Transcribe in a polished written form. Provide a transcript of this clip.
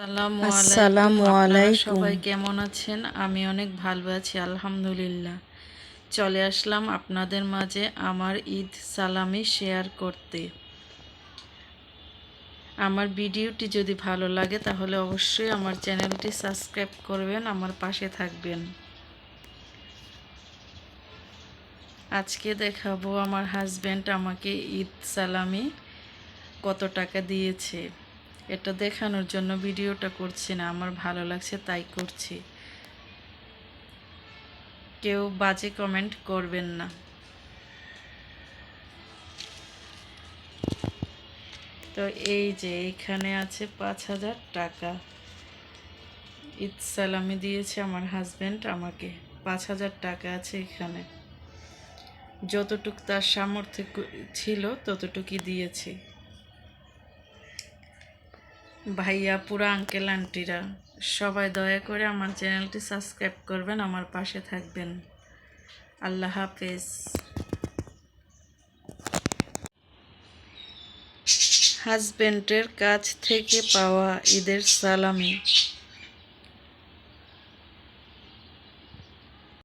আসসালামু আপনারা আলাইকুম। সবাই কেমন আছেন? আমি অনেক ভালো আছি আলহামদুলিল্লাহ। চলে আসলাম আপনাদের মাঝে আমার ঈদ সালামি শেয়ার করতে। আমার ভিডিওটি যদি ভালো লাগে তাহলে অবশ্যই আমার চ্যানেলটি সাবস্ক্রাইব করবেন, আমার পাশে থাকবেন। আজকে দেখাবো আমার হাজব্যান্ড আমাকে ঈদ সালামি কত টাকা দিয়েছে। এটা দেখানোর জন্য ভিডিওটা করছি না, আমার ভালো লাগছে তাই করছি। কেউ বাজে কমেন্ট করবেন না। তো এই যে এখানে আছে 5,000 টাকা। ঈদ সালামি দিয়েছে আমার হাজব্যান্ড আমাকে। 5,000 টাকা আছে এখানে। যতটুক তার সামর্থ্য ছিল ততটুকুই দিয়েছে। ভাইয়া পুরা আঙ্কেল আন্টিরা সবাই দয়া করে আমার চ্যানেলটি সাবস্ক্রাইব করবেন, আমার পাশে থাকবেন। আল্লাহ হাফেজ। হাজব্যান্ডের কাছ থেকে পাওয়া ঈদের সালামি।